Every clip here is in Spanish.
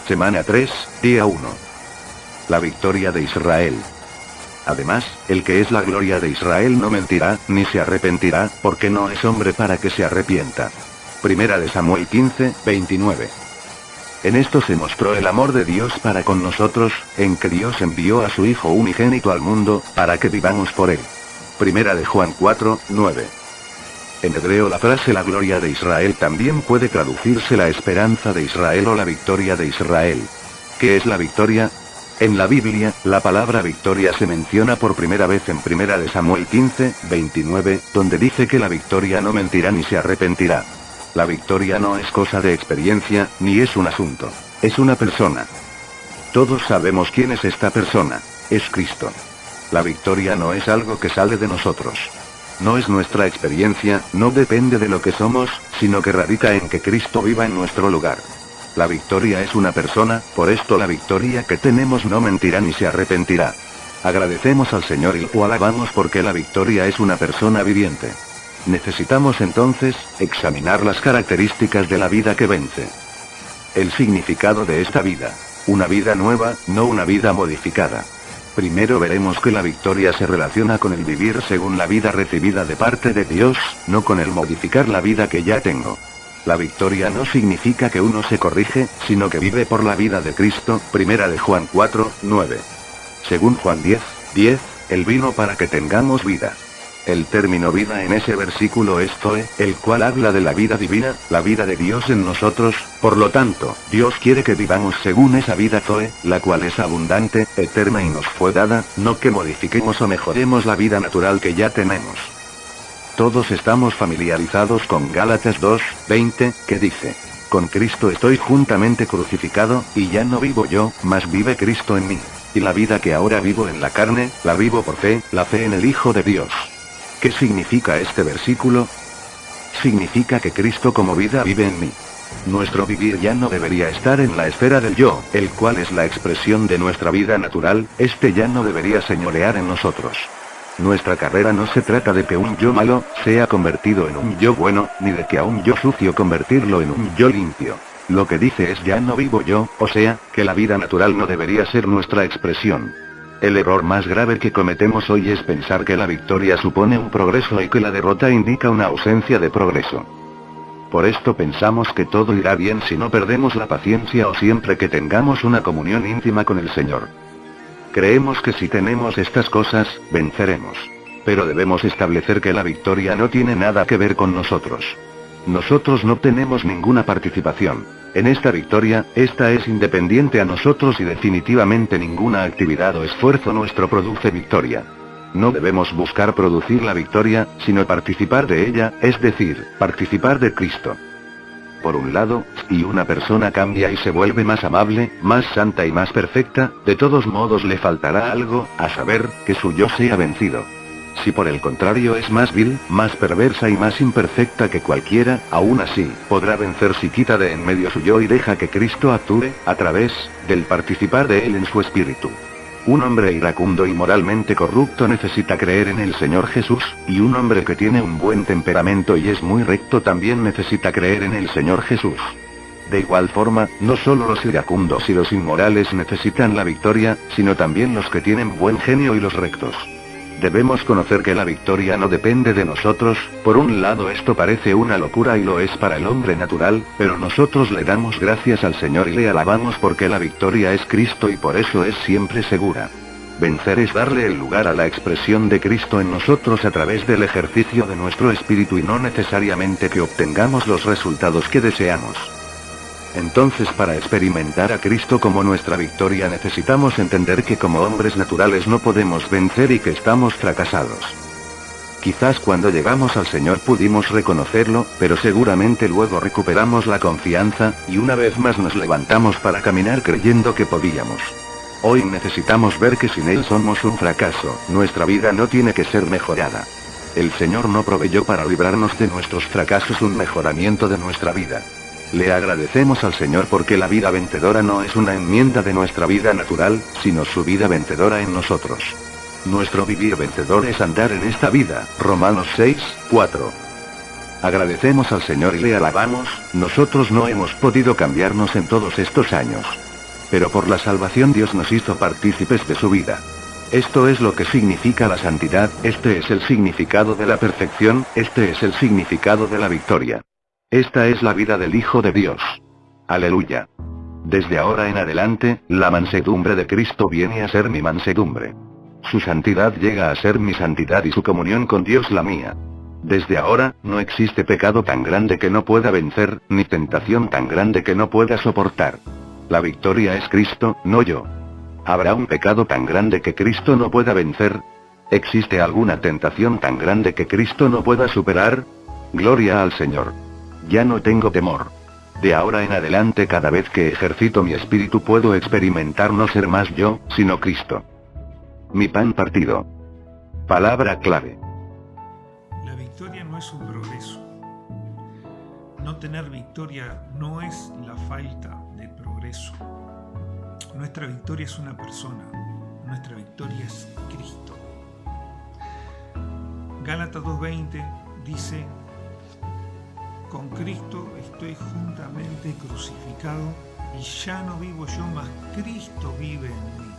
Semana 3, día 1. La victoria de Israel. Además, el que es la gloria de Israel no mentirá, ni se arrepentirá, porque no es hombre para que se arrepienta. Primera de Samuel 15, 29. En esto se mostró el amor de Dios para con nosotros, en que Dios envió a su Hijo unigénito al mundo, para que vivamos por él. Primera de Juan 4, 9. En hebreo la frase la gloria de Israel también puede traducirse la esperanza de Israel o la victoria de Israel. ¿Qué es la victoria? En la Biblia, la palabra victoria se menciona por primera vez en Primera de Samuel 15, 29, donde dice que la victoria no mentirá ni se arrepentirá. La victoria no es cosa de experiencia, ni es un asunto. Es una persona. Todos sabemos quién es esta persona. Es Cristo. La victoria no es algo que sale de nosotros. No es nuestra experiencia, no depende de lo que somos, sino que radica en que Cristo viva en nuestro lugar. La victoria es una persona, por esto la victoria que tenemos no mentirá ni se arrepentirá. Agradecemos al Señor y lo alabamos porque la victoria es una persona viviente. Necesitamos entonces, examinar las características de la vida que vence. El significado de esta vida. Una vida nueva, no una vida modificada. Primero veremos que la victoria se relaciona con el vivir según la vida recibida de parte de Dios, no con el modificar la vida que ya tengo. La victoria no significa que uno se corrige, sino que vive por la vida de Cristo, Primera de Juan 4, 9. Según Juan 10, 10, Él vino para que tengamos vida. El término vida en ese versículo es Zoe, el cual habla de la vida divina, la vida de Dios en nosotros, por lo tanto, Dios quiere que vivamos según esa vida Zoe, la cual es abundante, eterna y nos fue dada, no que modifiquemos o mejoremos la vida natural que ya tenemos. Todos estamos familiarizados con Gálatas 2, 20, que dice: con Cristo estoy juntamente crucificado, y ya no vivo yo, mas vive Cristo en mí. Y la vida que ahora vivo en la carne, la vivo por fe, la fe en el Hijo de Dios. ¿Qué significa este versículo? Significa que Cristo como vida vive en mí. Nuestro vivir ya no debería estar en la esfera del yo, el cual es la expresión de nuestra vida natural, este ya no debería señorear en nosotros. Nuestra carrera no se trata de que un yo malo sea convertido en un yo bueno, ni de que a un yo sucio convertirlo en un yo limpio. Lo que dice es ya no vivo yo, o sea, que la vida natural no debería ser nuestra expresión. El error más grave que cometemos hoy es pensar que la victoria supone un progreso y que la derrota indica una ausencia de progreso. Por esto pensamos que todo irá bien si no perdemos la paciencia o siempre que tengamos una comunión íntima con el Señor. Creemos que si tenemos estas cosas, venceremos. Pero debemos establecer que la victoria no tiene nada que ver con nosotros. Nosotros no tenemos ninguna participación en esta victoria, esta es independiente a nosotros y definitivamente ninguna actividad o esfuerzo nuestro produce victoria. No debemos buscar producir la victoria, sino participar de ella, es decir, participar de Cristo. Por un lado, si una persona cambia y se vuelve más amable, más santa y más perfecta, de todos modos le faltará algo, a saber, que su yo sea vencido. Si por el contrario es más vil, más perversa y más imperfecta que cualquiera, aún así, podrá vencer si quita de en medio su yo y deja que Cristo actúe, a través del participar de él en su espíritu. Un hombre iracundo y moralmente corrupto necesita creer en el Señor Jesús, y un hombre que tiene un buen temperamento y es muy recto también necesita creer en el Señor Jesús. De igual forma, no solo los iracundos y los inmorales necesitan la victoria, sino también los que tienen buen genio y los rectos. Debemos conocer que la victoria no depende de nosotros, por un lado esto parece una locura y lo es para el hombre natural, pero nosotros le damos gracias al Señor y le alabamos porque la victoria es Cristo y por eso es siempre segura. Vencer es darle el lugar a la expresión de Cristo en nosotros a través del ejercicio de nuestro espíritu y no necesariamente que obtengamos los resultados que deseamos. Entonces para experimentar a Cristo como nuestra victoria necesitamos entender que como hombres naturales no podemos vencer y que estamos fracasados. Quizás cuando llegamos al Señor pudimos reconocerlo, pero seguramente luego recuperamos la confianza, y una vez más nos levantamos para caminar creyendo que podíamos. Hoy necesitamos ver que sin Él somos un fracaso, nuestra vida no tiene que ser mejorada. El Señor no proveyó para librarnos de nuestros fracasos un mejoramiento de nuestra vida. Le agradecemos al Señor porque la vida vencedora no es una enmienda de nuestra vida natural, sino su vida vencedora en nosotros. Nuestro vivir vencedor es andar en esta vida, Romanos 6, 4. Agradecemos al Señor y le alabamos, nosotros no hemos podido cambiarnos en todos estos años. Pero por la salvación Dios nos hizo partícipes de su vida. Esto es lo que significa la santidad, este es el significado de la perfección, este es el significado de la victoria. Esta es la vida del Hijo de Dios. Aleluya. Desde ahora en adelante, la mansedumbre de Cristo viene a ser mi mansedumbre. Su santidad llega a ser mi santidad y su comunión con Dios la mía. Desde ahora, no existe pecado tan grande que no pueda vencer, ni tentación tan grande que no pueda soportar. La victoria es Cristo, no yo. ¿Habrá un pecado tan grande que Cristo no pueda vencer? ¿Existe alguna tentación tan grande que Cristo no pueda superar? Gloria al Señor. Ya no tengo temor. De ahora en adelante cada vez que ejercito mi espíritu puedo experimentar no ser más yo, sino Cristo. Mi pan partido. Palabra clave. La victoria no es un progreso. No tener victoria no es la falta de progreso. Nuestra victoria es una persona. Nuestra victoria es Cristo. Gálatas 2:20 dice: con Cristo estoy juntamente crucificado, y ya no vivo yo, mas Cristo vive en mí.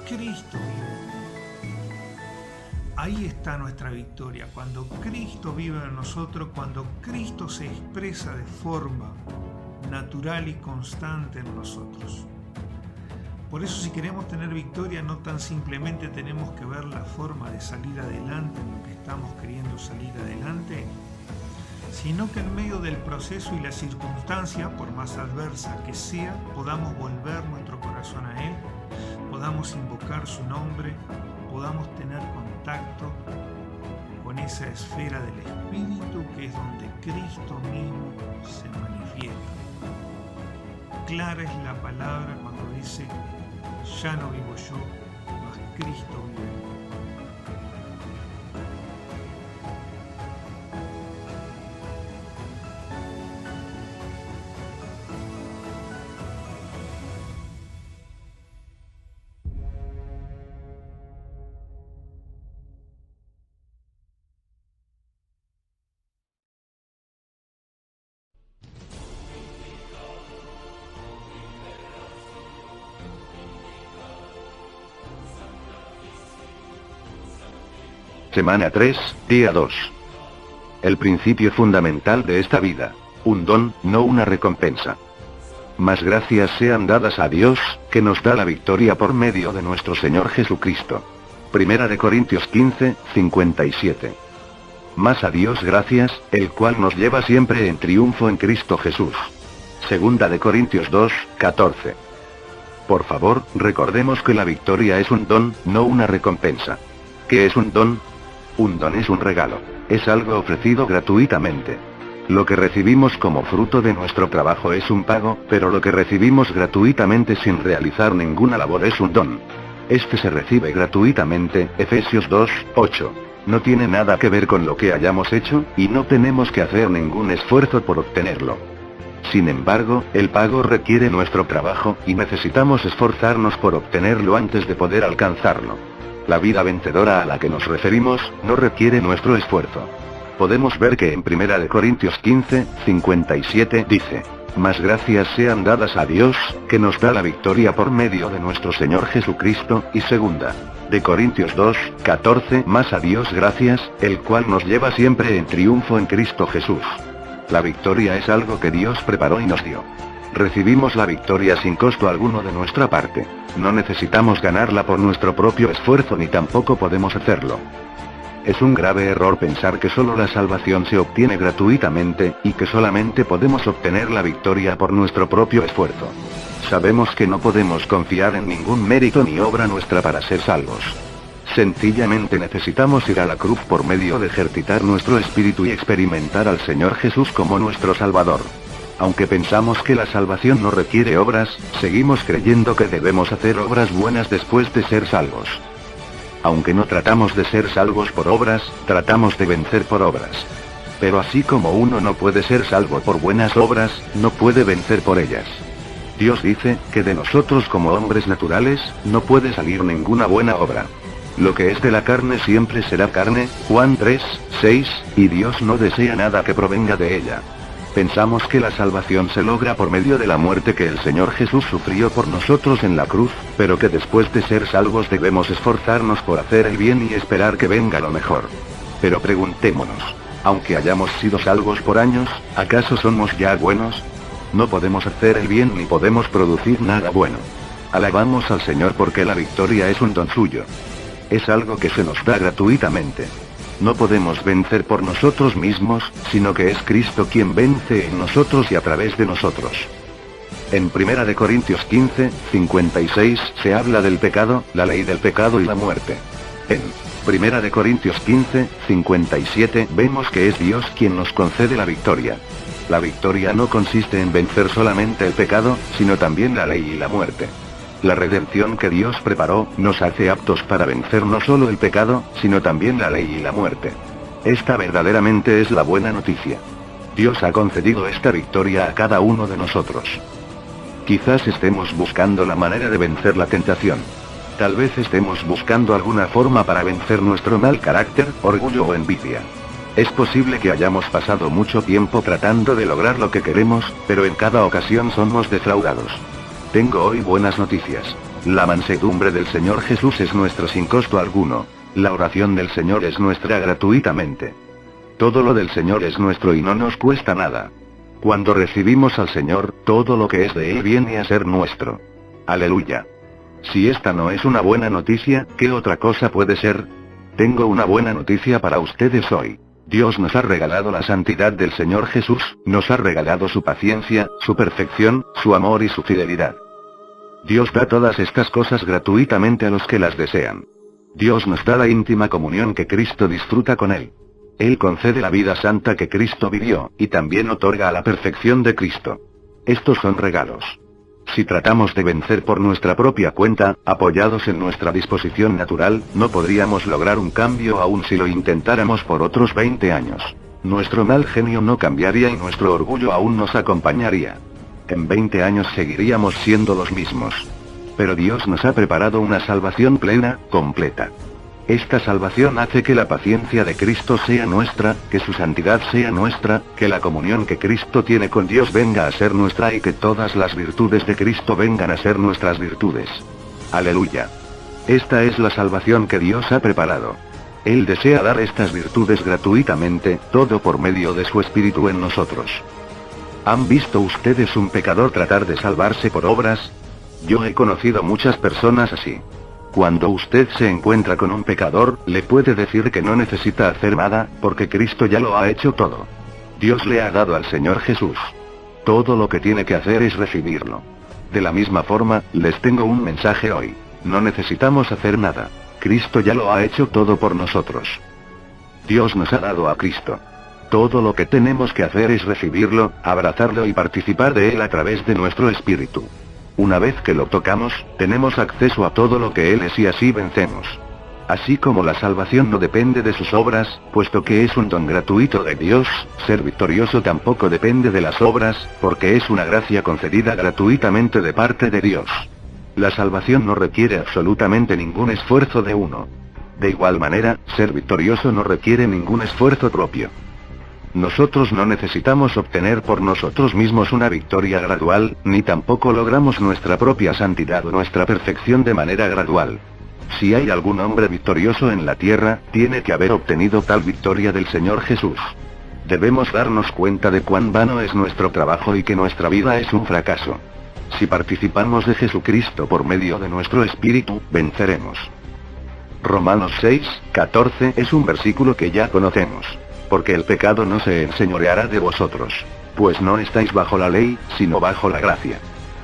Cristo vive en mí. Ahí está nuestra victoria, cuando Cristo vive en nosotros, cuando Cristo se expresa de forma natural y constante en nosotros. Por eso, si queremos tener victoria, no tan simplemente tenemos que ver la forma de salir adelante en lo que estamos queriendo salir adelante, sino que en medio del proceso y la circunstancia, por más adversa que sea, podamos volver nuestro corazón a Él, podamos invocar su nombre, podamos tener contacto con esa esfera del Espíritu que es donde Cristo mismo se manifiesta. Clara es la palabra cuando dice: ya no vivo yo, mas Cristo vive en mí. Semana 3, día 2. El principio fundamental de esta vida. Un don, no una recompensa. Mas gracias sean dadas a Dios, que nos da la victoria por medio de nuestro Señor Jesucristo. Primera de Corintios 15, 57. Mas a Dios gracias, el cual nos lleva siempre en triunfo en Cristo Jesús. Segunda de Corintios 2, 14. Por favor, recordemos que la victoria es un don, no una recompensa. ¿Qué es un don? Un don es un regalo. Es algo ofrecido gratuitamente. Lo que recibimos como fruto de nuestro trabajo es un pago, pero lo que recibimos gratuitamente sin realizar ninguna labor es un don. Este se recibe gratuitamente, Efesios 2, 8. No tiene nada que ver con lo que hayamos hecho, y no tenemos que hacer ningún esfuerzo por obtenerlo. Sin embargo, el pago requiere nuestro trabajo, y necesitamos esforzarnos por obtenerlo antes de poder alcanzarlo. La vida vencedora a la que nos referimos, no requiere nuestro esfuerzo. Podemos ver que en 1 Corintios 15, 57 dice: mas gracias sean dadas a Dios, que nos da la victoria por medio de nuestro Señor Jesucristo, y segunda de Corintios 2, 14, mas a Dios gracias, el cual nos lleva siempre en triunfo en Cristo Jesús. La victoria es algo que Dios preparó y nos dio. Recibimos la victoria sin costo alguno de nuestra parte. No necesitamos ganarla por nuestro propio esfuerzo ni tampoco podemos hacerlo. Es un grave error pensar que solo la salvación se obtiene gratuitamente, y que solamente podemos obtener la victoria por nuestro propio esfuerzo. Sabemos que no podemos confiar en ningún mérito ni obra nuestra para ser salvos. Sencillamente necesitamos ir a la cruz por medio de ejercitar nuestro espíritu y experimentar al Señor Jesús como nuestro Salvador. Aunque pensamos que la salvación no requiere obras, seguimos creyendo que debemos hacer obras buenas después de ser salvos. Aunque no tratamos de ser salvos por obras, tratamos de vencer por obras. Pero así como uno no puede ser salvo por buenas obras, no puede vencer por ellas. Dios dice, que de nosotros como hombres naturales, no puede salir ninguna buena obra. Lo que es de la carne siempre será carne, Juan 3, 6, y Dios no desea nada que provenga de ella. Pensamos que la salvación se logra por medio de la muerte que el Señor Jesús sufrió por nosotros en la cruz, pero que después de ser salvos debemos esforzarnos por hacer el bien y esperar que venga lo mejor. Pero preguntémonos, aunque hayamos sido salvos por años, ¿acaso somos ya buenos? No podemos hacer el bien ni podemos producir nada bueno. Alabamos al Señor porque la victoria es un don suyo. Es algo que se nos da gratuitamente. No podemos vencer por nosotros mismos, sino que es Cristo quien vence en nosotros y a través de nosotros. En 1 de Corintios 15, 56 se habla del pecado, la ley del pecado y la muerte. En 1 de Corintios 15, 57 vemos que es Dios quien nos concede la victoria. La victoria no consiste en vencer solamente el pecado, sino también la ley y la muerte. La redención que Dios preparó, nos hace aptos para vencer no solo el pecado, sino también la ley y la muerte. Esta verdaderamente es la buena noticia. Dios ha concedido esta victoria a cada uno de nosotros. Quizás estemos buscando la manera de vencer la tentación. Tal vez estemos buscando alguna forma para vencer nuestro mal carácter, orgullo o envidia. Es posible que hayamos pasado mucho tiempo tratando de lograr lo que queremos, pero en cada ocasión somos defraudados. Tengo hoy buenas noticias. La mansedumbre del Señor Jesús es nuestra sin costo alguno. La oración del Señor es nuestra gratuitamente. Todo lo del Señor es nuestro y no nos cuesta nada. Cuando recibimos al Señor, todo lo que es de Él viene a ser nuestro. Aleluya. Si esta no es una buena noticia, ¿qué otra cosa puede ser? Tengo una buena noticia para ustedes hoy. Dios nos ha regalado la santidad del Señor Jesús, nos ha regalado su paciencia, su perfección, su amor y su fidelidad. Dios da todas estas cosas gratuitamente a los que las desean. Dios nos da la íntima comunión que Cristo disfruta con Él. Él concede la vida santa que Cristo vivió, y también otorga a la perfección de Cristo. Estos son regalos. Si tratamos de vencer por nuestra propia cuenta, apoyados en nuestra disposición natural, no podríamos lograr un cambio aun si lo intentáramos por otros 20 años. Nuestro mal genio no cambiaría y nuestro orgullo aún nos acompañaría. En 20 años seguiríamos siendo los mismos. Pero Dios nos ha preparado una salvación plena, completa. Esta salvación hace que la paciencia de Cristo sea nuestra, que su santidad sea nuestra, que la comunión que Cristo tiene con Dios venga a ser nuestra y que todas las virtudes de Cristo vengan a ser nuestras virtudes. Aleluya. Esta es la salvación que Dios ha preparado. Él desea dar estas virtudes gratuitamente, todo por medio de su Espíritu en nosotros. ¿Han visto ustedes un pecador tratar de salvarse por obras? Yo he conocido muchas personas así. Cuando usted se encuentra con un pecador, le puede decir que no necesita hacer nada, porque Cristo ya lo ha hecho todo. Dios le ha dado al Señor Jesús. Todo lo que tiene que hacer es recibirlo. De la misma forma, les tengo un mensaje hoy. No necesitamos hacer nada. Cristo ya lo ha hecho todo por nosotros. Dios nos ha dado a Cristo. Todo lo que tenemos que hacer es recibirlo, abrazarlo y participar de él a través de nuestro espíritu. Una vez que lo tocamos, tenemos acceso a todo lo que Él es y así vencemos. Así como la salvación no depende de sus obras, puesto que es un don gratuito de Dios, ser victorioso tampoco depende de las obras, porque es una gracia concedida gratuitamente de parte de Dios. La salvación no requiere absolutamente ningún esfuerzo de uno. De igual manera, ser victorioso no requiere ningún esfuerzo propio. Nosotros no necesitamos obtener por nosotros mismos una victoria gradual, ni tampoco logramos nuestra propia santidad o nuestra perfección de manera gradual. Si hay algún hombre victorioso en la tierra, tiene que haber obtenido tal victoria del Señor Jesús. Debemos darnos cuenta de cuán vano es nuestro trabajo y que nuestra vida es un fracaso. Si participamos de Jesucristo por medio de nuestro espíritu, venceremos. Romanos 6, 14 es un versículo que ya conocemos. Porque el pecado no se enseñoreará de vosotros. Pues no estáis bajo la ley, sino bajo la gracia.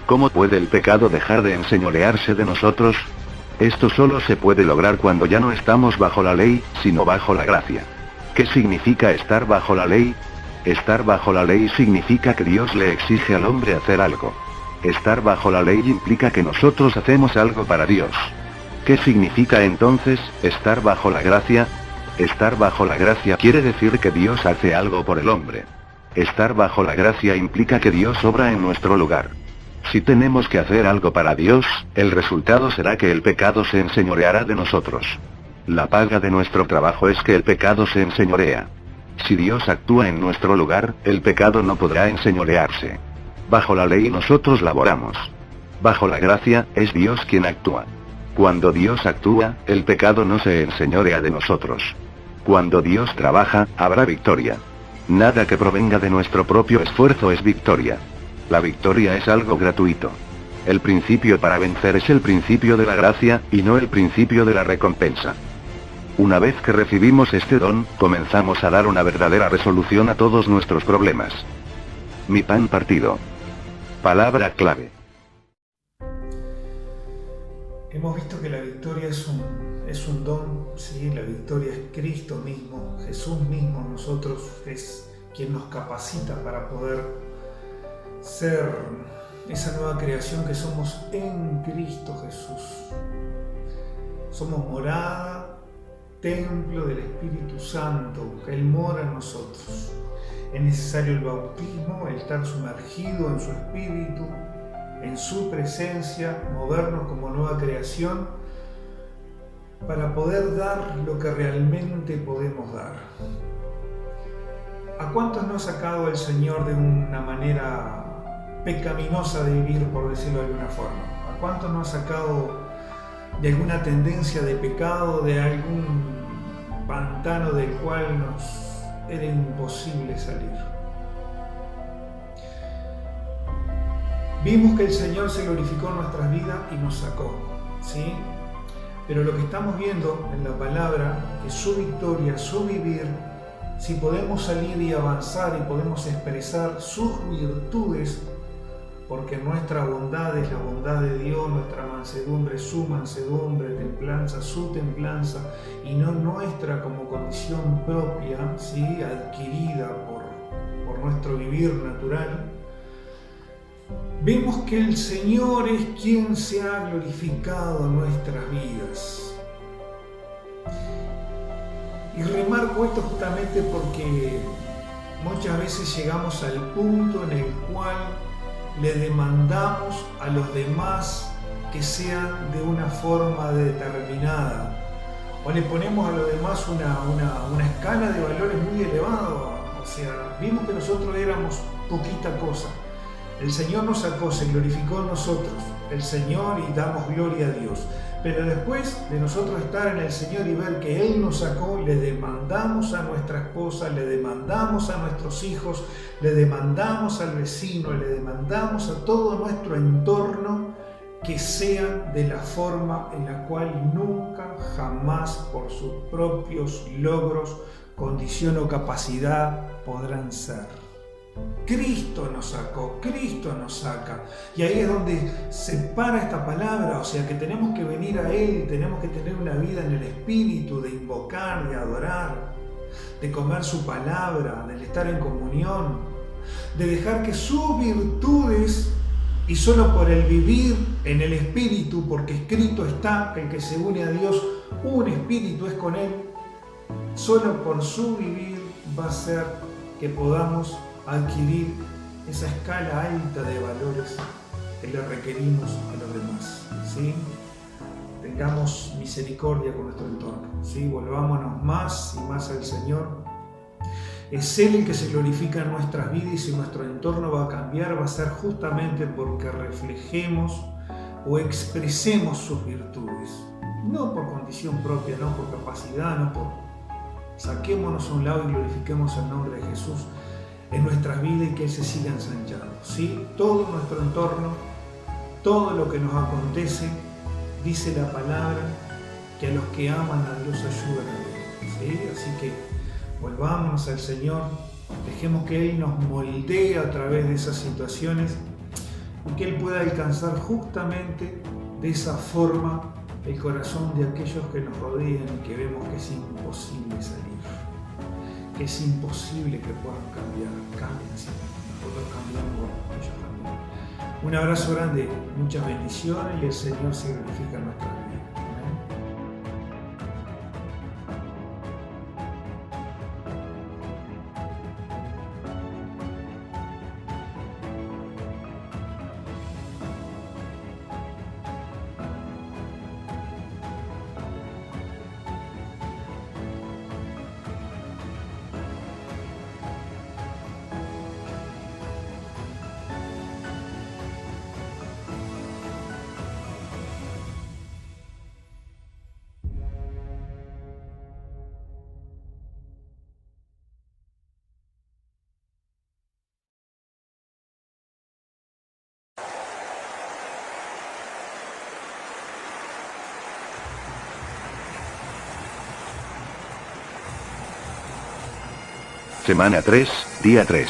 ¿Cómo puede el pecado dejar de enseñorearse de nosotros? Esto solo se puede lograr cuando ya no estamos bajo la ley, sino bajo la gracia. ¿Qué significa estar bajo la ley? Estar bajo la ley significa que Dios le exige al hombre hacer algo. Estar bajo la ley implica que nosotros hacemos algo para Dios. ¿Qué significa entonces, estar bajo la gracia? Estar bajo la gracia quiere decir que Dios hace algo por el hombre. Estar bajo la gracia implica que Dios obra en nuestro lugar. Si tenemos que hacer algo para Dios, el resultado será que el pecado se enseñoreará de nosotros. La paga de nuestro trabajo es que el pecado se enseñorea. Si Dios actúa en nuestro lugar, el pecado no podrá enseñorearse. Bajo la ley nosotros laboramos. Bajo la gracia, es Dios quien actúa. Cuando Dios actúa, el pecado no se enseñorea de nosotros. Cuando Dios trabaja, habrá victoria. Nada que provenga de nuestro propio esfuerzo es victoria. La victoria es algo gratuito. El principio para vencer es el principio de la gracia, y no el principio de la recompensa. Una vez que recibimos este don, comenzamos a dar una verdadera resolución a todos nuestros problemas. Mi pan partido. Palabra clave. Hemos visto que la victoria es un don, ¿sí? La victoria es Cristo mismo, Jesús mismo, nosotros es quien nos capacita para poder ser esa nueva creación que somos en Cristo Jesús. Somos morada, templo del Espíritu Santo, que Él mora en nosotros. Es necesario el bautismo, el estar sumergido en su Espíritu, en su presencia, movernos como nueva creación, para poder dar lo que realmente podemos dar. ¿A cuántos nos ha sacado el Señor de una manera pecaminosa de vivir, por decirlo de alguna forma? ¿A cuántos nos ha sacado de alguna tendencia de pecado, de algún pantano del cual nos era imposible salir? Vimos que el Señor se glorificó en nuestras vidas y nos sacó, ¿sí? Pero lo que estamos viendo en la palabra es su victoria, su vivir, si podemos salir y avanzar y podemos expresar sus virtudes, porque nuestra bondad es la bondad de Dios, nuestra mansedumbre es su mansedumbre, templanza, su templanza, y no nuestra como condición propia, ¿sí? Adquirida por nuestro vivir natural. Vemos que el Señor es quien se ha glorificado en nuestras vidas. Y remarco esto justamente porque muchas veces llegamos al punto en el cual le demandamos a los demás que sean de una forma determinada, o le ponemos a los demás una escala de valores muy elevada. O sea, vimos que nosotros éramos poquita cosa. El Señor nos sacó, se glorificó en nosotros, el Señor, y damos gloria a Dios. Pero después de nosotros estar en el Señor y ver que Él nos sacó, le demandamos a nuestra esposa, le demandamos a nuestros hijos, le demandamos al vecino, le demandamos a todo nuestro entorno que sean de la forma en la cual nunca, jamás, por sus propios logros, condición o capacidad, podrán ser. Cristo nos sacó, Cristo nos saca. Y ahí es donde se para esta palabra, o sea que tenemos que venir a Él, tenemos que tener una vida en el Espíritu, de invocar, de adorar, de comer su palabra, de estar en comunión, de dejar que sus virtudes, y solo por el vivir en el Espíritu, porque escrito está que el que se une a Dios, un espíritu es con Él, solo por su vivir va a ser que podamos adquirir esa escala alta de valores que le requerimos a los demás, ¿sí? Tengamos misericordia con nuestro entorno, ¿sí? Volvámonos más y más al Señor. Es Él el que se glorifica en nuestras vidas, y si nuestro entorno va a cambiar, va a ser justamente porque reflejemos o expresemos sus virtudes, no por condición propia, no por capacidad, no por... Saquémonos a un lado y glorifiquemos el nombre de Jesús en nuestras vidas, y que Él se siga ensanchando, ¿sí? Todo nuestro entorno, todo lo que nos acontece, dice la palabra que a los que aman a Dios ayudan a Dios, ¿sí? Así que volvámonos al Señor, dejemos que Él nos moldee a través de esas situaciones y que Él pueda alcanzar justamente de esa forma el corazón de aquellos que nos rodean y que vemos que es imposible salir. Es imposible que puedan cambiar, cambien si nosotros cambiamos, ellos cambian. Un abrazo grande, muchas bendiciones, y el Señor se glorifica en nuestras vidas. Semana 3, día 3.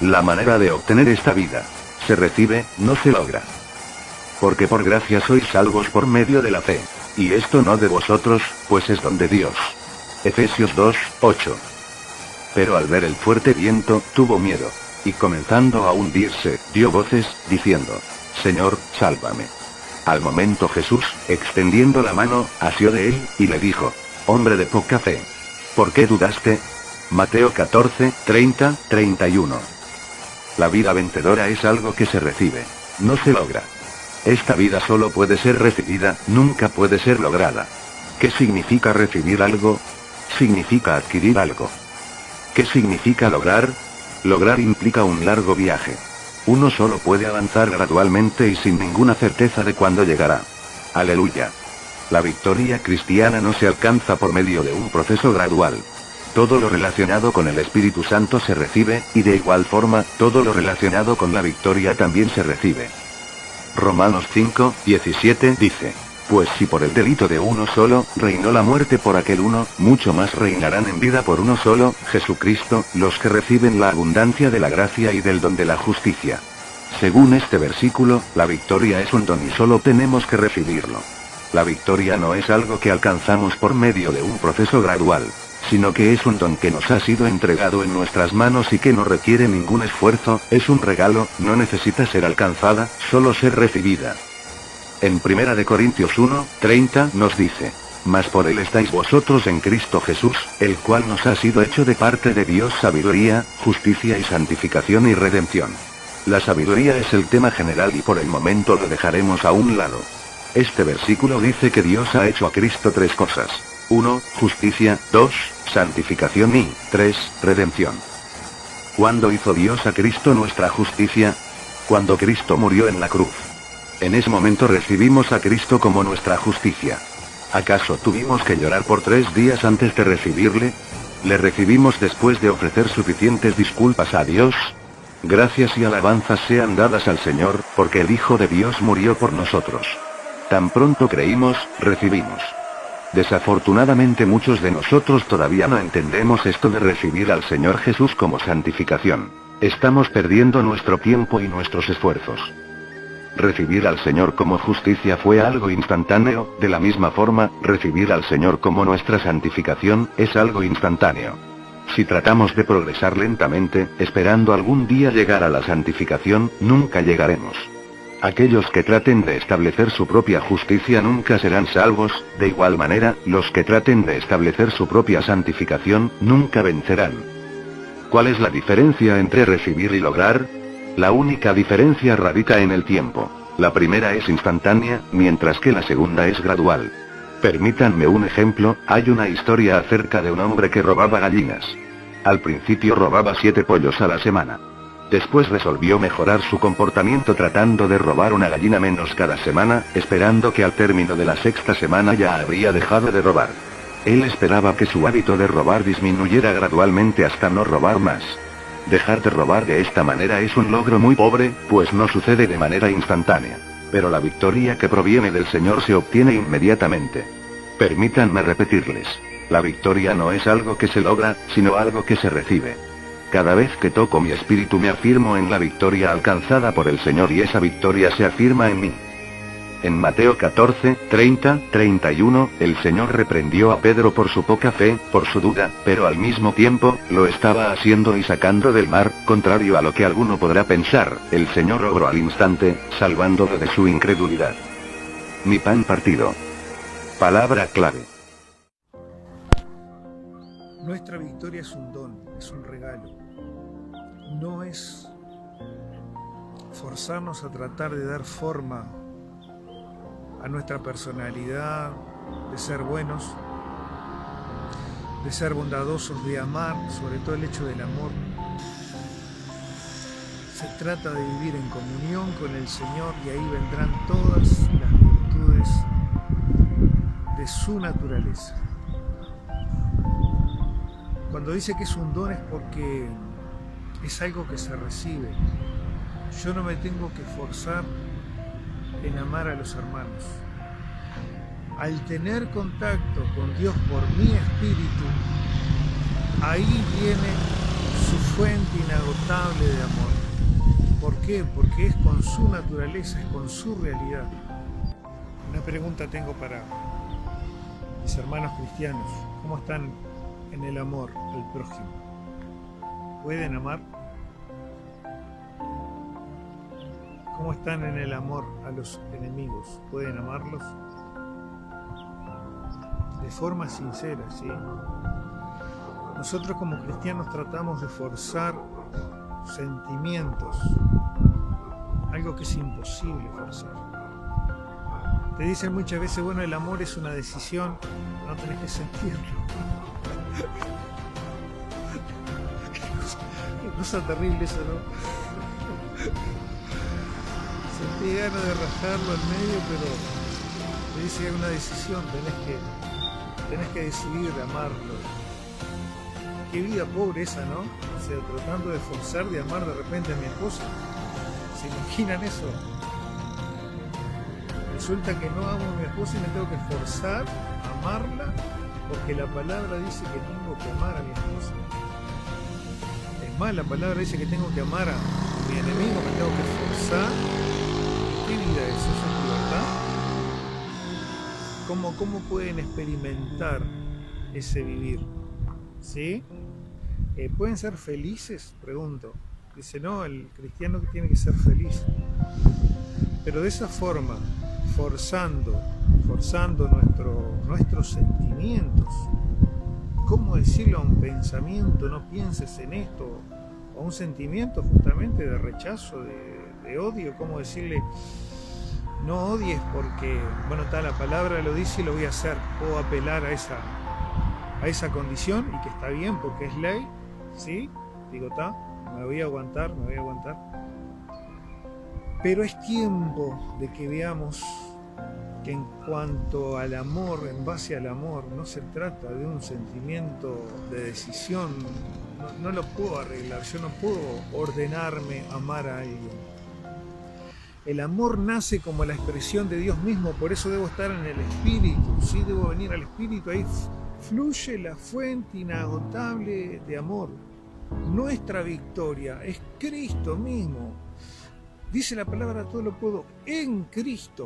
La manera de obtener esta vida se recibe, no se logra. Porque por gracia sois salvos por medio de la fe. Y esto no de vosotros, pues es don de Dios. Efesios 2, 8. Pero al ver el fuerte viento, tuvo miedo. Y comenzando a hundirse, dio voces, diciendo: Señor, sálvame. Al momento Jesús, extendiendo la mano, asió de él, y le dijo: Hombre de poca fe, ¿por qué dudaste? Mateo 14, 30, 31. La vida vencedora es algo que se recibe, no se logra. Esta vida solo puede ser recibida, nunca puede ser lograda. ¿Qué significa recibir algo? Significa adquirir algo. ¿Qué significa lograr? Lograr implica un largo viaje. Uno solo puede avanzar gradualmente y sin ninguna certeza de cuándo llegará. Aleluya. La victoria cristiana no se alcanza por medio de un proceso gradual. Todo lo relacionado con el Espíritu Santo se recibe, y de igual forma, todo lo relacionado con la victoria también se recibe. Romanos 5, 17 dice: Pues si por el delito de uno solo, reinó la muerte por aquel uno, mucho más reinarán en vida por uno solo, Jesucristo, los que reciben la abundancia de la gracia y del don de la justicia. Según este versículo, la victoria es un don y solo tenemos que recibirlo. La victoria no es algo que alcanzamos por medio de un proceso gradual, sino que es un don que nos ha sido entregado en nuestras manos y que no requiere ningún esfuerzo, es un regalo, no necesita ser alcanzada, solo ser recibida. En 1 Corintios 1, 30 nos dice: Mas por él estáis vosotros en Cristo Jesús, el cual nos ha sido hecho de parte de Dios sabiduría, justicia y santificación y redención. La sabiduría es el tema general y por el momento lo dejaremos a un lado. Este versículo dice que Dios ha hecho a Cristo tres cosas: 1, justicia, 2, santificación y 3, redención. ¿Cuándo hizo Dios a Cristo nuestra justicia? Cuando Cristo murió en la cruz. En ese momento recibimos a Cristo como nuestra justicia. ¿Acaso tuvimos que llorar por 3 días antes de recibirle? ¿Le recibimos después de ofrecer suficientes disculpas a Dios? Gracias y alabanzas sean dadas al Señor, porque el Hijo de Dios murió por nosotros. Tan pronto creímos, recibimos. Desafortunadamente muchos de nosotros todavía no entendemos esto de recibir al Señor Jesús como santificación. Estamos perdiendo nuestro tiempo y nuestros esfuerzos. Recibir al Señor como justicia fue algo instantáneo, de la misma forma, recibir al Señor como nuestra santificación, es algo instantáneo. Si tratamos de progresar lentamente, esperando algún día llegar a la santificación, nunca llegaremos. Aquellos que traten de establecer su propia justicia nunca serán salvos, de igual manera, los que traten de establecer su propia santificación, nunca vencerán. ¿Cuál es la diferencia entre recibir y lograr? La única diferencia radica en el tiempo. La primera es instantánea, mientras que la segunda es gradual. Permítanme un ejemplo, hay una historia acerca de un hombre que robaba gallinas. Al principio robaba 7 pollos a la semana. Después resolvió mejorar su comportamiento tratando de robar una gallina menos cada semana, esperando que al término de la 6ª semana ya habría dejado de robar. Él esperaba que su hábito de robar disminuyera gradualmente hasta no robar más. Dejar de robar de esta manera es un logro muy pobre, pues no sucede de manera instantánea. Pero la victoria que proviene del Señor se obtiene inmediatamente. Permítanme repetirles. La victoria no es algo que se logra, sino algo que se recibe. Cada vez que toco mi espíritu me afirmo en la victoria alcanzada por el Señor y esa victoria se afirma en mí. En Mateo 14, 30, 31, el Señor reprendió a Pedro por su poca fe, por su duda, pero al mismo tiempo, lo estaba haciendo y sacando del mar, contrario a lo que alguno podrá pensar, el Señor obró al instante, salvándolo de su incredulidad. Mi pan partido. Palabra clave. Nuestra victoria es un don, es un regalo. No es forzarnos a tratar de dar forma a nuestra personalidad, de ser buenos, de ser bondadosos, de amar, sobre todo el hecho del amor. Se trata de vivir en comunión con el Señor y ahí vendrán todas las virtudes de su naturaleza. Cuando dice que es un don es porque es algo que se recibe. Yo no me tengo que forzar en amar a los hermanos. Al tener contacto con Dios por mi espíritu, ahí viene su fuente inagotable de amor. ¿Por qué? Porque es con su naturaleza, es con su realidad. Una pregunta tengo para mis hermanos cristianos. ¿Cómo están en el amor al prójimo? ¿Pueden amar? ¿Cómo están en el amor a los enemigos? ¿Pueden amarlos? De forma sincera, ¿sí? Nosotros como cristianos tratamos de forzar sentimientos, algo que es imposible forzar. Te dicen muchas veces, bueno, el amor es una decisión, no tenés que sentirlo. Qué cosa terrible eso, ¿no? Sentí ganas de rajarlo al medio, pero te dice que es una decisión, tenés que decidir amarlo. Qué vida pobre esa, ¿no? O sea, tratando de forzar de amar de repente a mi esposa. ¿Se imaginan eso? Resulta que no amo a mi esposa y me tengo que forzar a amarla porque la palabra dice que tengo que amar a mi esposa. Es más, la palabra dice que tengo que amar a mi enemigo, me tengo que forzar. ¿Qué vida es eso? ¿Es libertad? ¿Cómo pueden experimentar ese vivir? ¿Sí? ¿Pueden ser felices? Pregunto. Dice, no, el cristiano tiene que ser feliz. Pero de esa forma, forzando nuestros sentimientos. ¿Cómo decirlo a un pensamiento? No pienses en esto. O a un sentimiento justamente de rechazo, de odio. ¿Cómo decirle? No odies porque, bueno, tal la palabra lo dice y lo voy a hacer. Puedo apelar a esa condición y que está bien porque es ley, ¿sí? Digo, me voy a aguantar. Pero es tiempo de que veamos que en cuanto al amor, en base al amor, no se trata de un sentimiento de decisión, no lo puedo arreglar, yo no puedo ordenarme amar a alguien. El amor nace como la expresión de Dios mismo, por eso debo estar en el Espíritu, ¿sí? Debo venir al Espíritu, ahí fluye la fuente inagotable de amor. Nuestra victoria es Cristo mismo. Dice la palabra, todo lo puedo en Cristo.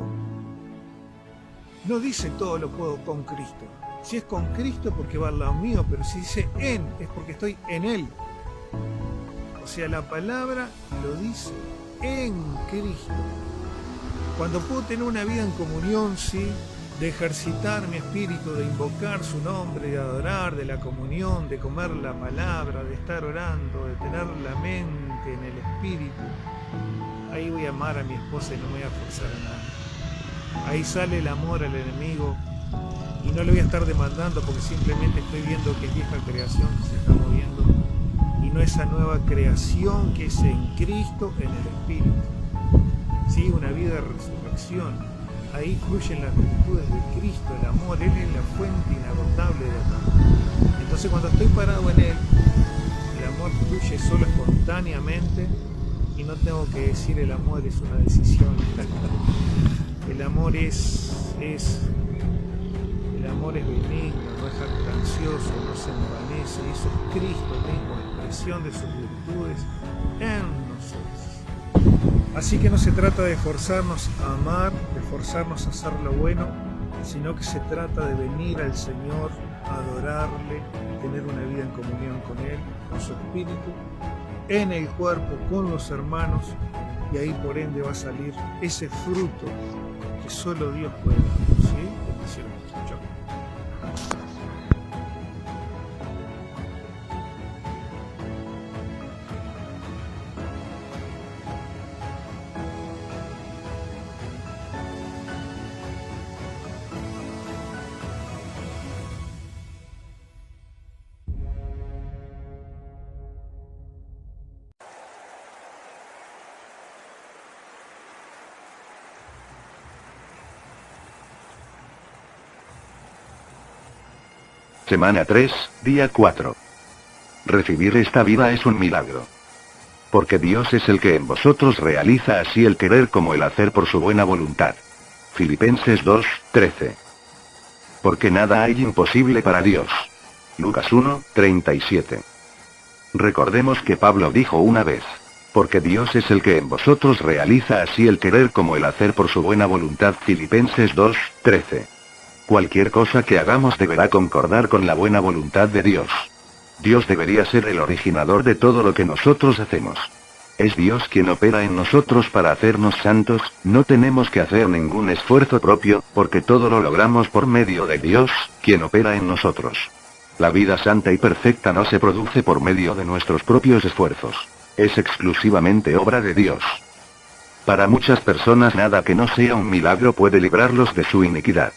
No dice todo lo puedo con Cristo. Si es con Cristo porque va al lado mío, pero si dice en, es porque estoy en Él. O sea, la palabra lo dice en Cristo. Cuando puedo tener una vida en comunión, sí, de ejercitar mi espíritu, de invocar su nombre, de adorar, de la comunión, de comer la palabra, de estar orando, de tener la mente en el espíritu, ahí voy a amar a mi esposa y no me voy a forzar a nada. Ahí sale el amor al enemigo y no le voy a estar demandando porque simplemente estoy viendo que es vieja creación que se está moviendo y no esa nueva creación que es en Cristo, en el Espíritu. Sí, una vida de resurrección. Ahí fluyen las virtudes de Cristo, el amor. Él es la fuente inagotable de amor. Entonces cuando estoy parado en Él, el amor fluye solo espontáneamente y no tengo que decir el amor es una decisión. El amor es benigno, no es jactancioso, no se envanece. Y eso es Cristo mismo, expresión de sus virtudes en nosotros. Así que no se trata de forzarnos a amar, de forzarnos a hacer lo bueno, sino que se trata de venir al Señor, a adorarle, tener una vida en comunión con Él, con su Espíritu, en el cuerpo, con los hermanos, y ahí por ende va a salir ese fruto que solo Dios puede dar. ¿Sí? Bendiciones. Chao. Semana 3, día 4. Recibir esta vida es un milagro. Porque Dios es el que en vosotros realiza así el querer como el hacer por su buena voluntad. Filipenses 2, 13. Porque nada hay imposible para Dios. Lucas 1:37. Recordemos que Pablo dijo una vez: porque Dios es el que en vosotros realiza así el querer como el hacer por su buena voluntad. Filipenses 2:13. Cualquier cosa que hagamos deberá concordar con la buena voluntad de Dios. Dios debería ser el originador de todo lo que nosotros hacemos. Es Dios quien opera en nosotros para hacernos santos, no tenemos que hacer ningún esfuerzo propio, porque todo lo logramos por medio de Dios, quien opera en nosotros. La vida santa y perfecta no se produce por medio de nuestros propios esfuerzos. Es exclusivamente obra de Dios. Para muchas personas nada que no sea un milagro puede librarlos de su iniquidad.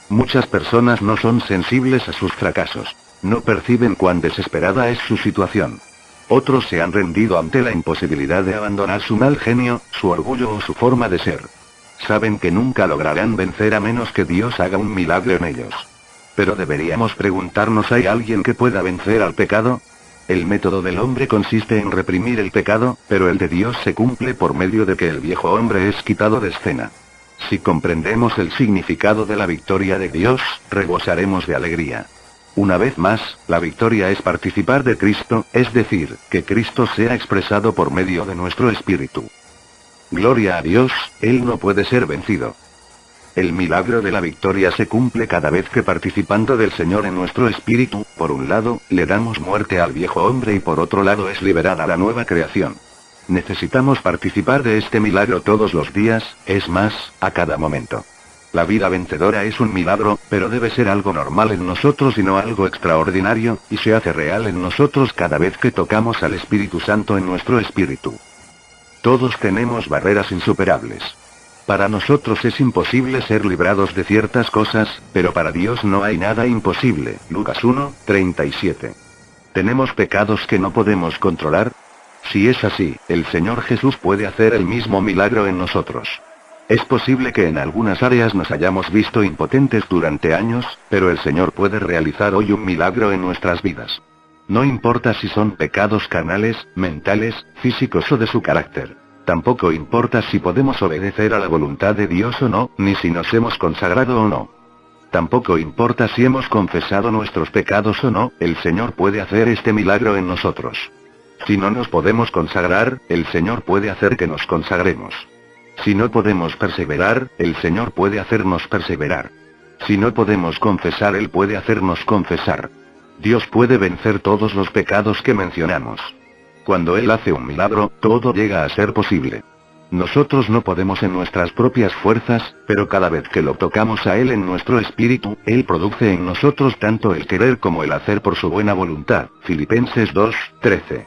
Muchas personas no son sensibles a sus fracasos. No perciben cuán desesperada es su situación. Otros se han rendido ante la imposibilidad de abandonar su mal genio, su orgullo o su forma de ser. Saben que nunca lograrán vencer a menos que Dios haga un milagro en ellos. Pero deberíamos preguntarnos: ¿hay alguien que pueda vencer al pecado? El método del hombre consiste en reprimir el pecado, pero el de Dios se cumple por medio de que el viejo hombre es quitado de escena. Si comprendemos el significado de la victoria de Dios, rebosaremos de alegría. Una vez más, la victoria es participar de Cristo, es decir, que Cristo sea expresado por medio de nuestro espíritu. Gloria a Dios, Él no puede ser vencido. El milagro de la victoria se cumple cada vez que, participando del Señor en nuestro espíritu, por un lado, le damos muerte al viejo hombre y por otro lado es liberada la nueva creación. Necesitamos participar de este milagro todos los días, es más, a cada momento. La vida vencedora es un milagro, pero debe ser algo normal en nosotros y no algo extraordinario, y se hace real en nosotros cada vez que tocamos al Espíritu Santo en nuestro espíritu. Todos tenemos barreras insuperables. Para nosotros es imposible ser librados de ciertas cosas, pero para Dios no hay nada imposible. Lucas 1:37. ¿Tenemos pecados que no podemos controlar? Si es así, el Señor Jesús puede hacer el mismo milagro en nosotros. Es posible que en algunas áreas nos hayamos visto impotentes durante años, pero el Señor puede realizar hoy un milagro en nuestras vidas. No importa si son pecados carnales, mentales, físicos o de su carácter. Tampoco importa si podemos obedecer a la voluntad de Dios o no, ni si nos hemos consagrado o no. Tampoco importa si hemos confesado nuestros pecados o no, el Señor puede hacer este milagro en nosotros. Si no nos podemos consagrar, el Señor puede hacer que nos consagremos. Si no podemos perseverar, el Señor puede hacernos perseverar. Si no podemos confesar, Él puede hacernos confesar. Dios puede vencer todos los pecados que mencionamos. Cuando Él hace un milagro, todo llega a ser posible. Nosotros no podemos en nuestras propias fuerzas, pero cada vez que lo tocamos a Él en nuestro espíritu, Él produce en nosotros tanto el querer como el hacer por su buena voluntad. Filipenses 2:13.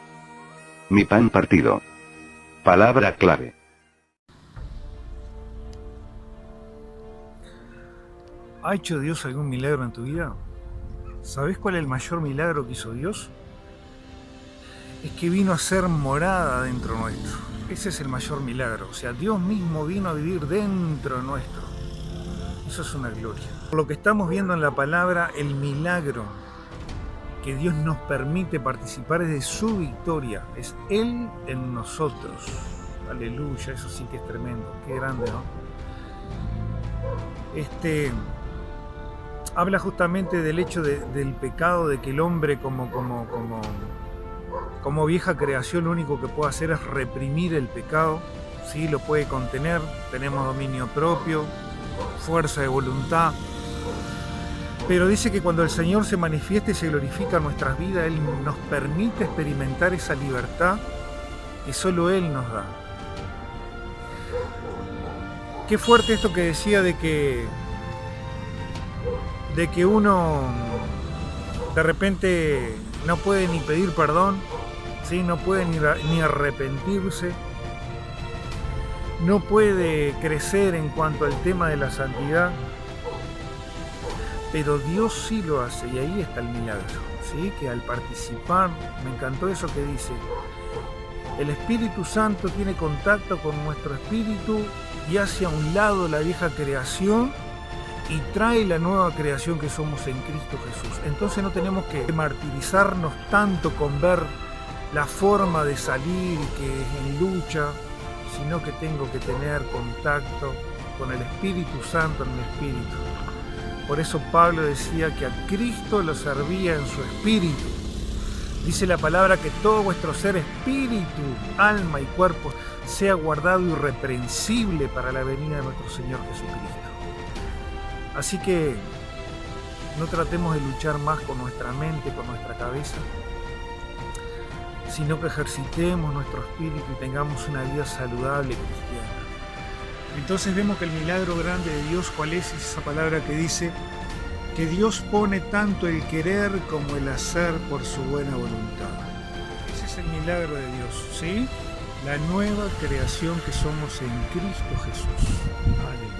Mi pan partido. Palabra clave. ¿Ha hecho Dios algún milagro en tu vida? ¿Sabes cuál es el mayor milagro que hizo Dios? Es que vino a ser morada dentro nuestro. Ese es el mayor milagro. O sea, Dios mismo vino a vivir dentro nuestro. Eso es una gloria. Por lo que estamos viendo en la palabra, el milagro que Dios nos permite participar es de su victoria. Es Él en nosotros. Aleluya, eso sí que es tremendo. Qué grande, ¿no? Habla justamente del hecho del pecado, de que el hombre como vieja creación lo único que puede hacer es reprimir el pecado. Sí, lo puede contener, tenemos dominio propio, fuerza de voluntad. Pero dice que cuando el Señor se manifiesta y se glorifica en nuestras vidas, Él nos permite experimentar esa libertad que solo Él nos da. Qué fuerte esto que decía de que uno de repente no puede ni pedir perdón, ¿sí? No puede ni arrepentirse, no puede crecer en cuanto al tema de la santidad, pero Dios sí lo hace, y ahí está el milagro, ¿sí? Que al participar, me encantó eso que dice, el Espíritu Santo tiene contacto con nuestro espíritu y hace a un lado la vieja creación y trae la nueva creación que somos en Cristo Jesús. Entonces no tenemos que martirizarnos tanto con ver la forma de salir que es en lucha, sino que tengo que tener contacto con el Espíritu Santo en mi espíritu. Por eso Pablo decía que a Cristo lo servía en su espíritu. Dice la palabra que todo vuestro ser, espíritu, alma y cuerpo, sea guardado irreprensible para la venida de nuestro Señor Jesucristo. Así que no tratemos de luchar más con nuestra mente, con nuestra cabeza, sino que ejercitemos nuestro espíritu y tengamos una vida saludable cristiana. Entonces vemos que el milagro grande de Dios, ¿cuál es? Es esa palabra que dice que Dios pone tanto el querer como el hacer por su buena voluntad. Ese es el milagro de Dios, ¿sí? La nueva creación que somos en Cristo Jesús. Aleluya.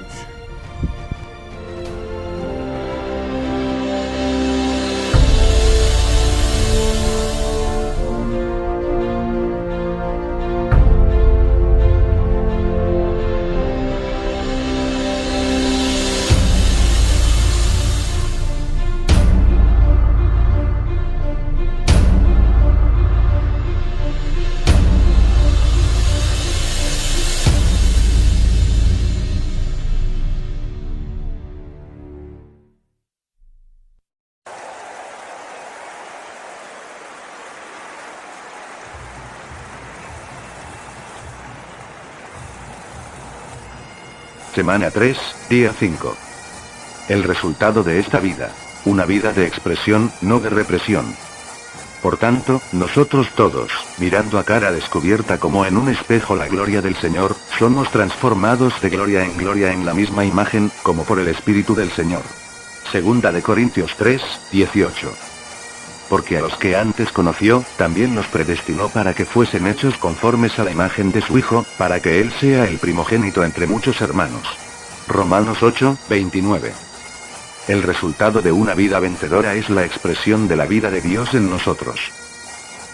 Semana 3, día 5. El resultado de esta vida. Una vida de expresión, no de represión. Por tanto, nosotros todos, mirando a cara descubierta como en un espejo la gloria del Señor, somos transformados de gloria en la misma imagen, como por el Espíritu del Señor. Segunda de Corintios 3, 18. Porque a los que antes conoció, también los predestinó para que fuesen hechos conformes a la imagen de su Hijo, para que Él sea el primogénito entre muchos hermanos. Romanos 8, 29. El resultado de una vida vencedora es la expresión de la vida de Dios en nosotros.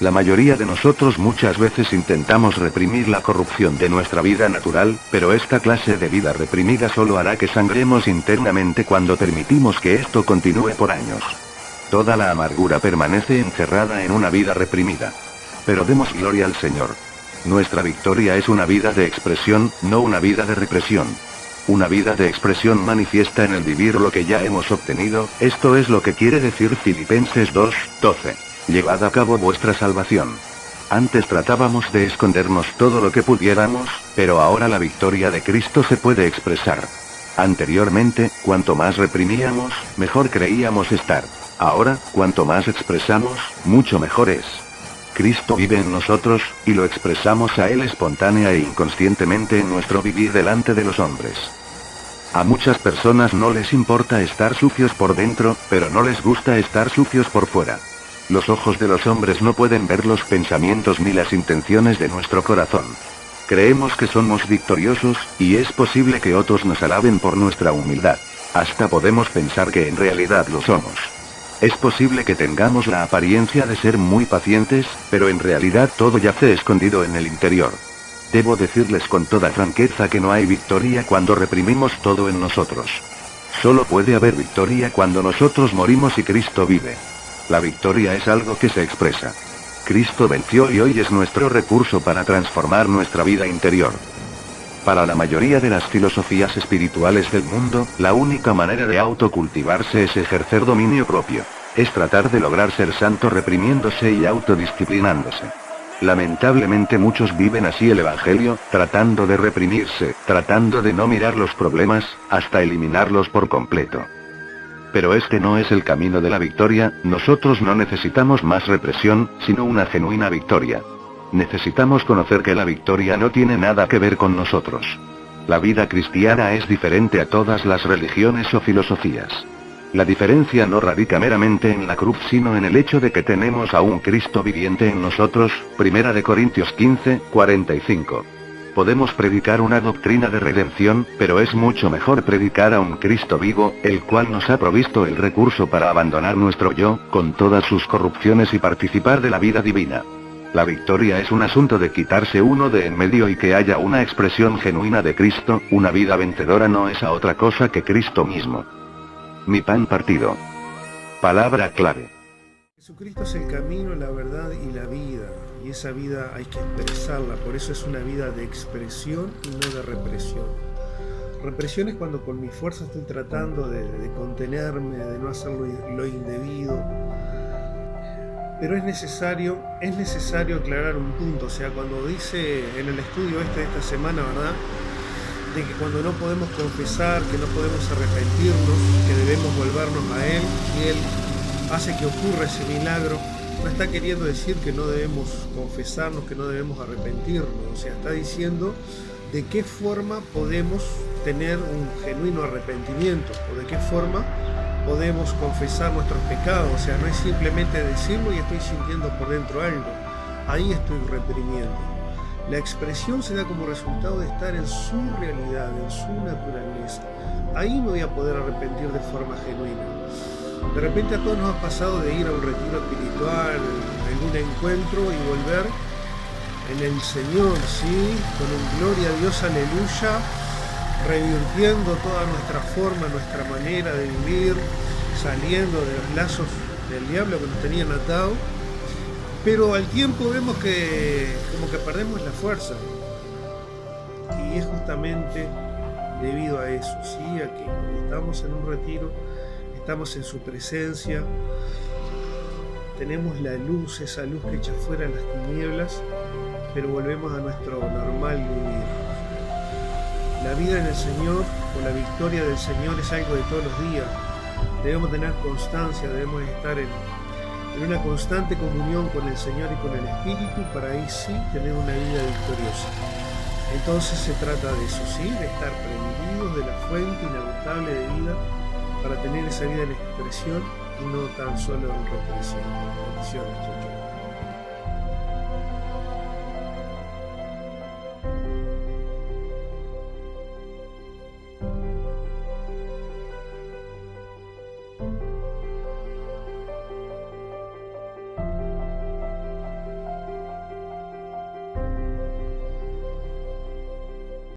La mayoría de nosotros muchas veces intentamos reprimir la corrupción de nuestra vida natural, pero esta clase de vida reprimida solo hará que sangremos internamente cuando permitimos que esto continúe por años. Toda la amargura permanece encerrada en una vida reprimida. Pero demos gloria al Señor. Nuestra victoria es una vida de expresión, no una vida de represión. Una vida de expresión manifiesta en el vivir lo que ya hemos obtenido, esto es lo que quiere decir Filipenses 2, 12. Llevad a cabo vuestra salvación. Antes tratábamos de escondernos todo lo que pudiéramos, pero ahora la victoria de Cristo se puede expresar. Anteriormente, cuanto más reprimíamos, mejor creíamos estar. Ahora, cuanto más expresamos, mucho mejor es. Cristo vive en nosotros, y lo expresamos a Él espontánea e inconscientemente en nuestro vivir delante de los hombres. A muchas personas no les importa estar sucios por dentro, pero no les gusta estar sucios por fuera. Los ojos de los hombres no pueden ver los pensamientos ni las intenciones de nuestro corazón. Creemos que somos victoriosos, y es posible que otros nos alaben por nuestra humildad. Hasta podemos pensar que en realidad lo somos. Es posible que tengamos la apariencia de ser muy pacientes, pero en realidad todo yace escondido en el interior. Debo decirles con toda franqueza que no hay victoria cuando reprimimos todo en nosotros. Solo puede haber victoria cuando nosotros morimos y Cristo vive. La victoria es algo que se expresa. Cristo venció y hoy es nuestro recurso para transformar nuestra vida interior. Para la mayoría de las filosofías espirituales del mundo, la única manera de autocultivarse es ejercer dominio propio. Es tratar de lograr ser santo reprimiéndose y autodisciplinándose. Lamentablemente muchos viven así el Evangelio, tratando de reprimirse, tratando de no mirar los problemas, hasta eliminarlos por completo. Pero este no es el camino de la victoria, nosotros no necesitamos más represión, sino una genuina victoria. Necesitamos conocer que la victoria no tiene nada que ver con nosotros. La vida cristiana es diferente a todas las religiones o filosofías. La diferencia no radica meramente en la cruz sino en el hecho de que tenemos a un Cristo viviente en nosotros, 1 Corintios 15, 45. Podemos predicar una doctrina de redención, pero es mucho mejor predicar a un Cristo vivo, el cual nos ha provisto el recurso para abandonar nuestro yo, con todas sus corrupciones y participar de la vida divina. La victoria es un asunto de quitarse uno de en medio y que haya una expresión genuina de Cristo, una vida vencedora no es a otra cosa que Cristo mismo. Mi pan partido. Palabra clave. Jesucristo es el camino, la verdad y la vida, y esa vida hay que expresarla, por eso es una vida de expresión y no de represión. Represión es cuando con mi fuerza estoy tratando de contenerme, de no hacer lo indebido. Pero es necesario aclarar un punto. O sea, cuando dice en el estudio de esta semana, ¿verdad?, de que cuando no podemos confesar, que no podemos arrepentirnos, que debemos volvernos a Él, y Él hace que ocurra ese milagro, no está queriendo decir que no debemos confesarnos, que no debemos arrepentirnos. O sea, está diciendo de qué forma podemos tener un genuino arrepentimiento, o de qué forma podemos confesar nuestros pecados. O sea, no es simplemente decirlo y estoy sintiendo por dentro algo, ahí estoy reprimiendo. La expresión se da como resultado de estar en su realidad, en su naturaleza. Ahí me voy a poder arrepentir de forma genuina. De repente a todos nos ha pasado de ir a un retiro espiritual, en un encuentro y volver en el Señor, ¿sí?, con un gloria a Dios, aleluya, revirtiendo toda nuestra forma, nuestra manera de vivir, saliendo de los lazos del diablo que nos tenían atado, pero al tiempo vemos que como que perdemos la fuerza, y es justamente debido a eso, ¿sí?, a que estamos en un retiro, estamos en su presencia, tenemos la luz, esa luz que echa fuera las tinieblas, pero volvemos a nuestro normal vivir. La vida en el Señor o la victoria del Señor es algo de todos los días. Debemos tener constancia, debemos estar en una constante comunión con el Señor y con el Espíritu, para ahí sí tener una vida victoriosa. Entonces se trata de eso, ¿sí?, de estar prendidos de la fuente inagotable de vida para tener esa vida en expresión y no tan solo en represión. Bendiciones, chao, chao.